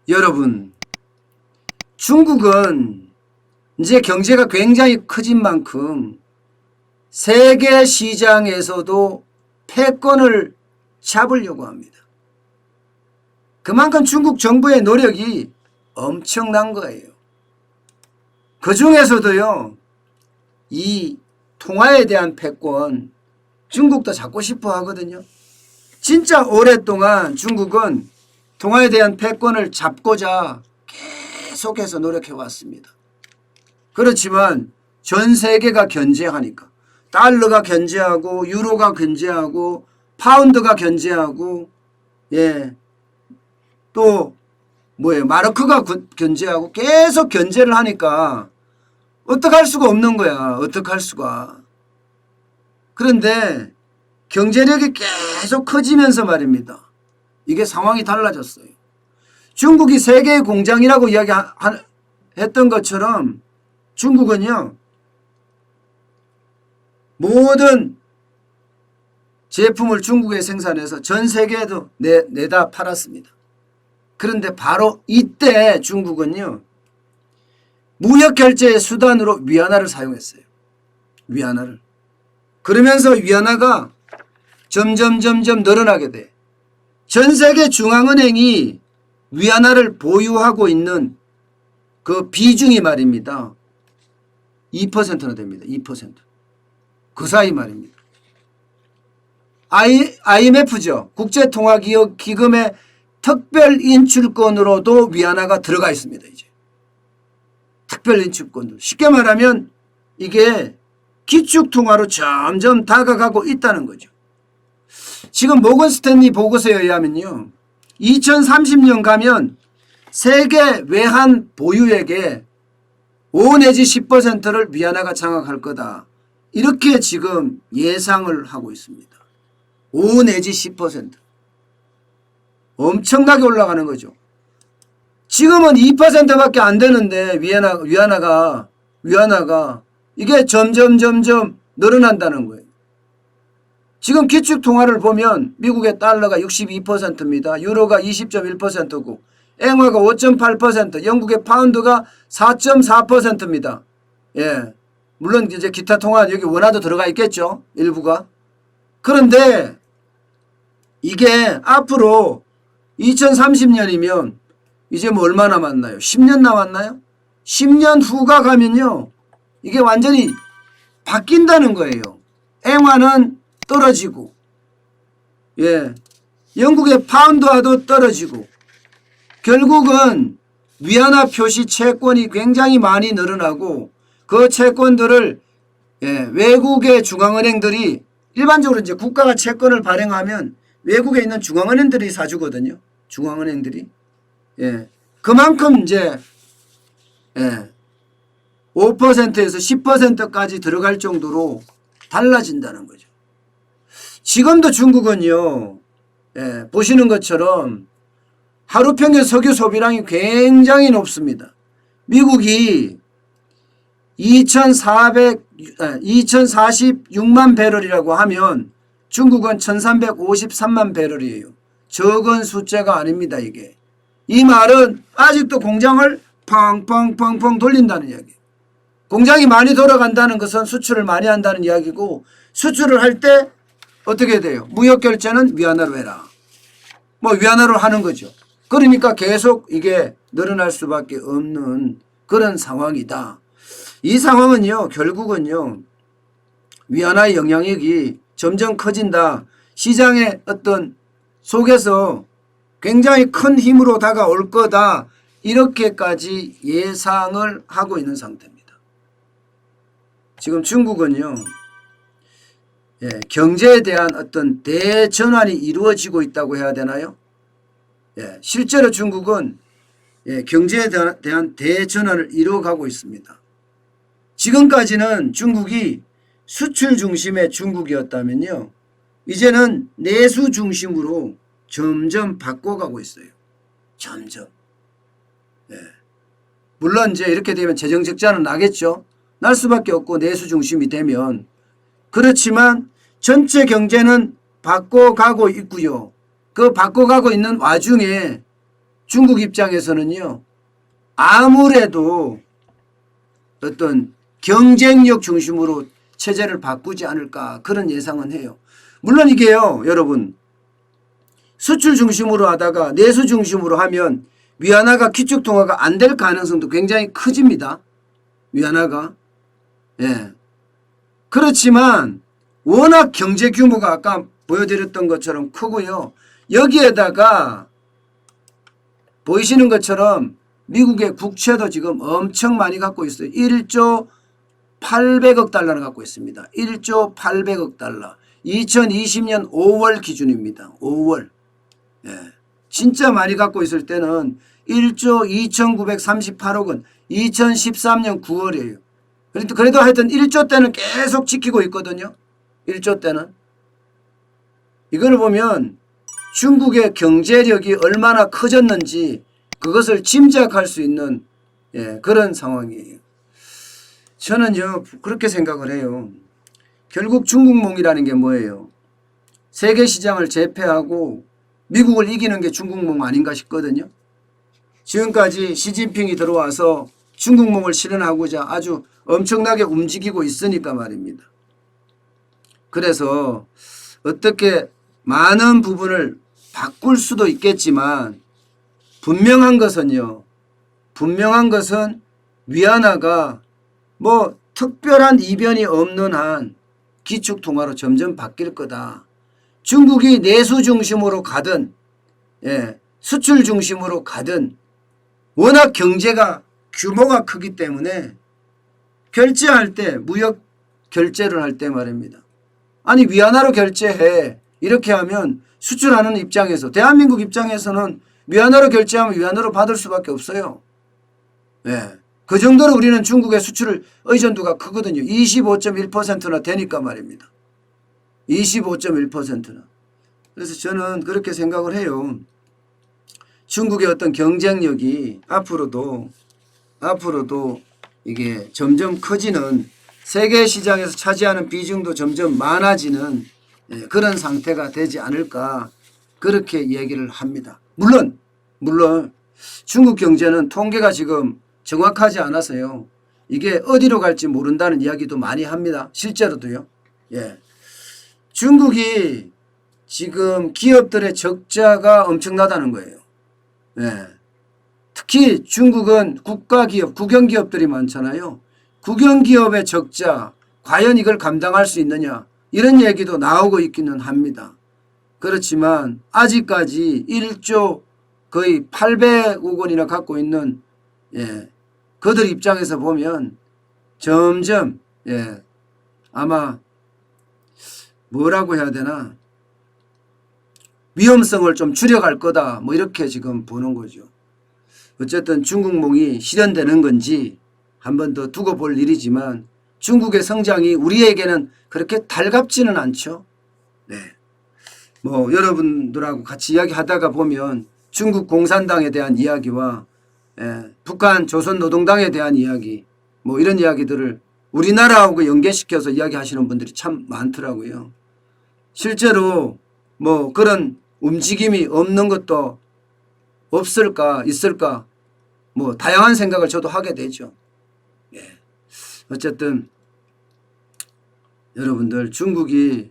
여러분, 중국은 이제 경제가 굉장히 커진 만큼 세계 시장에서도 패권을 잡으려고 합니다. 그만큼 중국 정부의 노력이 엄청난 거예요. 그 중에서도요, 이 통화에 대한 패권, 중국도 잡고 싶어 하거든요. 진짜 오랫동안 중국은 통화에 대한 패권을 잡고자 계속해서 노력해 왔습니다. 그렇지만 전 세계가 견제하니까 달러가 견제하고 유로가 견제하고 파운드가 견제하고 또 마르크가 견제하고 계속 견제를 하니까 어떡할 수가 없는 거야. 어떡할 수가. 그런데 경제력이 계속 커지면서 말입니다. 이게 상황이 달라졌어요. 중국이 세계의 공장이라고 이야기했던 것처럼 중국은요, 모든 제품을 중국에 생산해서 전 세계에도 내다 팔았습니다. 그런데 바로 이때 중국은요, 무역결제의 수단으로 위안화를 사용했어요. 위안화를. 그러면서 위안화가 점점 늘어나게 돼. 전 세계 중앙은행이 위안화를 보유하고 있는 그 비중이 말입니다. 2%나 됩니다. 2%. 그 사이 말입니다. IMF죠. 국제통화기금의 특별인출권으로도 위안화가 들어가 있습니다. 이제 특별인출권도. 쉽게 말하면 이게 기축통화로 점점 다가가고 있다는 거죠. 지금 모건 스탠리 보고서에 의하면요, 2030년 가면 세계 외환 보유액의 5 내지 10%를 위안화가 장악할 거다. 이렇게 지금 예상을 하고 있습니다. 5 내지 10%. 엄청나게 올라가는 거죠. 지금은 2%밖에 안 되는데 위안화가 이게 점점 늘어난다는 거예요. 지금 기축통화를 보면 미국의 달러가 62%입니다. 유로가 20.1%고 앵화가 5.8%, 영국의 파운드가 4.4%입니다. 물론 이제 기타 통화 여기 원화도 들어가 있겠죠. 일부가. 그런데 이게 앞으로 2030년이면 이제 뭐 얼마 남았나요? 10년 남았나요? 10년 후가 가면요, 이게 완전히 바뀐다는 거예요. 앵화는 떨어지고, 영국의 파운드화도 떨어지고, 결국은 위안화 표시 채권이 굉장히 많이 늘어나고, 그 채권들을 외국의 중앙은행들이, 일반적으로 이제 국가가 채권을 발행하면 외국에 있는 중앙은행들이 사주거든요. 중앙은행들이. 그만큼 이제 5%에서 10%까지 들어갈 정도로 달라진다는 거죠. 지금도 중국은요, 보시는 것처럼 하루 평균 석유 소비량이 굉장히 높습니다. 미국이 2046만 배럴이라고 하면 중국은 1353만 배럴이에요. 적은 숫자가 아닙니다, 이게. 이 말은 아직도 공장을 펑펑 돌린다는 이야기예요. 공장이 많이 돌아간다는 것은 수출을 많이 한다는 이야기고, 수출을 할 때 어떻게 돼요? 무역결제는 위안화로 해라. 위안화로 하는 거죠. 그러니까 계속 이게 늘어날 수밖에 없는 그런 상황이다. 이 상황은요, 결국은요, 위안화의 영향력이 점점 커진다. 시장의 어떤 속에서 굉장히 큰 힘으로 다가올 거다. 이렇게까지 예상을 하고 있는 상태입니다. 지금 중국은요, 경제에 대한 어떤 대전환이 이루어지고 있다고 해야 되나요? 실제로 중국은 경제에 대한 대전환을 이루어가고 있습니다. 지금까지는 중국이 수출 중심의 중국이었다면요, 이제는 내수 중심으로 점점 바꿔가고 있어요. 점점. 물론 이제 이렇게 되면 재정 적자는 나겠죠. 날 수밖에 없고 내수 중심이 되면. 그렇지만 전체 경제는 바꿔가고 있고요. 그 바꿔가고 있는 와중에 중국 입장에서는요, 아무래도 어떤 경쟁력 중심으로 체제를 바꾸지 않을까 그런 예상은 해요. 물론 이게요, 여러분, 수출 중심으로 하다가 내수 중심으로 하면 위안화가 기축 통화가 안 될 가능성도 굉장히 커집니다. 위안화가. 예. 그렇지만 워낙 경제 규모가 아까 보여드렸던 것처럼 크고요. 여기에다가 보이시는 것처럼 미국의 국채도 지금 엄청 많이 갖고 있어요. 1조 800억 달러를 갖고 있습니다. 1조 800억 달러. 2020년 5월 기준입니다. 5월. 예. 진짜 많이 갖고 있을 때는 1조 2938억 원. 2013년 9월이에요. 그래도 하여튼 1조 때는 계속 지키고 있거든요. 1조 때는. 이걸 보면 중국의 경제력이 얼마나 커졌는지 그것을 짐작할 수 있는 그런 상황이에요. 저는요 그렇게 생각을 해요. 결국 중국몽이라는 게 뭐예요? 세계 시장을 제패하고 미국을 이기는 게 중국몽 아닌가 싶거든요. 지금까지 시진핑이 들어와서 중국몽을 실현하고자 아주 엄청나게 움직이고 있으니까 말입니다. 그래서 어떻게 많은 부분을 바꿀 수도 있겠지만 분명한 것은 위안화가 뭐 특별한 이변이 없는 한 기축통화로 점점 바뀔 거다. 중국이 내수 중심으로 가든 수출 중심으로 가든 워낙 경제가 규모가 크기 때문에 결제할 때 무역 결제를 할 때 말입니다. 아니 위안화로 결제해. 이렇게 하면 수출하는 입장에서 대한민국 입장에서는 위안화로 결제하면 위안화로 받을 수밖에 없어요. 그 정도로 우리는 중국의 수출 의존도가 크거든요. 25.1%나 되니까 말입니다. 25.1%나. 그래서 저는 그렇게 생각을 해요. 중국의 어떤 경쟁력이 앞으로도 이게 점점 커지는 세계 시장에서 차지하는 비중도 점점 많아지는 그런 상태가 되지 않을까 그렇게 얘기를 합니다. 물론 중국 경제는 통계가 지금 정확하지 않아서요. 이게 어디로 갈지 모른다는 이야기도 많이 합니다. 실제로도요. 중국이 지금 기업들의 적자가 엄청나다는 거예요. 특히 중국은 국가기업, 국영기업들이 많잖아요. 국영기업의 적자, 과연 이걸 감당할 수 있느냐 이런 얘기도 나오고 있기는 합니다. 그렇지만 아직까지 1조 거의 800억 원이나 갖고 있는 그들 입장에서 보면 점점 아마 뭐라고 해야 되나 위험성을 좀 줄여갈 거다 뭐 이렇게 지금 보는 거죠. 어쨌든 중국몽이 실현되는 건지 한 번 더 두고 볼 일이지만 중국의 성장이 우리에게는 그렇게 달갑지는 않죠. 뭐 여러분들하고 같이 이야기하다가 보면 중국 공산당에 대한 이야기와 북한 조선노동당에 대한 이야기 뭐 이런 이야기들을 우리나라하고 연계시켜서 이야기하시는 분들이 참 많더라고요. 실제로 뭐 그런 움직임이 없는 것도 없을까 있을까 뭐 다양한 생각을 저도 하게 되죠. 어쨌든 여러분들 중국이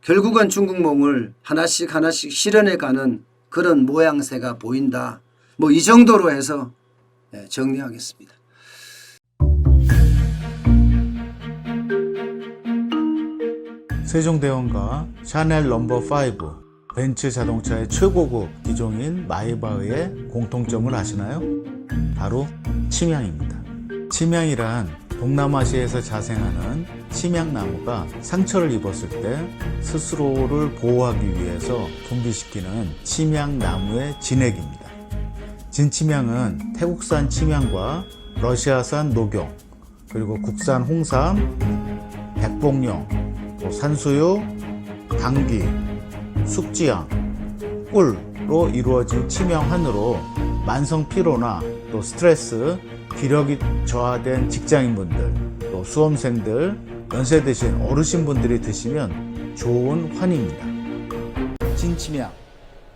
결국은 중국몽을 하나씩 실현해가는 그런 모양새가 보인다. 뭐 이 정도로 해서 정리하겠습니다. 세종대왕과 샤넬 넘버5 벤츠 자동차의 최고급 기종인 마이바흐의 공통점을 아시나요? 바로 침향입니다. 침향이란 동남아시아에서 자생하는 침향나무가 상처를 입었을 때 스스로를 보호하기 위해서 분비시키는 침향나무의 진액입니다. 진침향은 태국산 침향과 러시아산 녹용, 그리고 국산 홍삼, 백봉령, 또 산수유, 당귀, 숙지향, 꿀로 이루어진 침향환으로 만성 피로나 또 스트레스, 기력이 저하된 직장인분들, 또 수험생들, 연세 드신 어르신분들이 드시면 좋은 환입니다. 진침향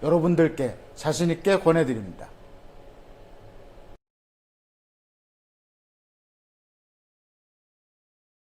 여러분들께 자신 있게 권해드립니다.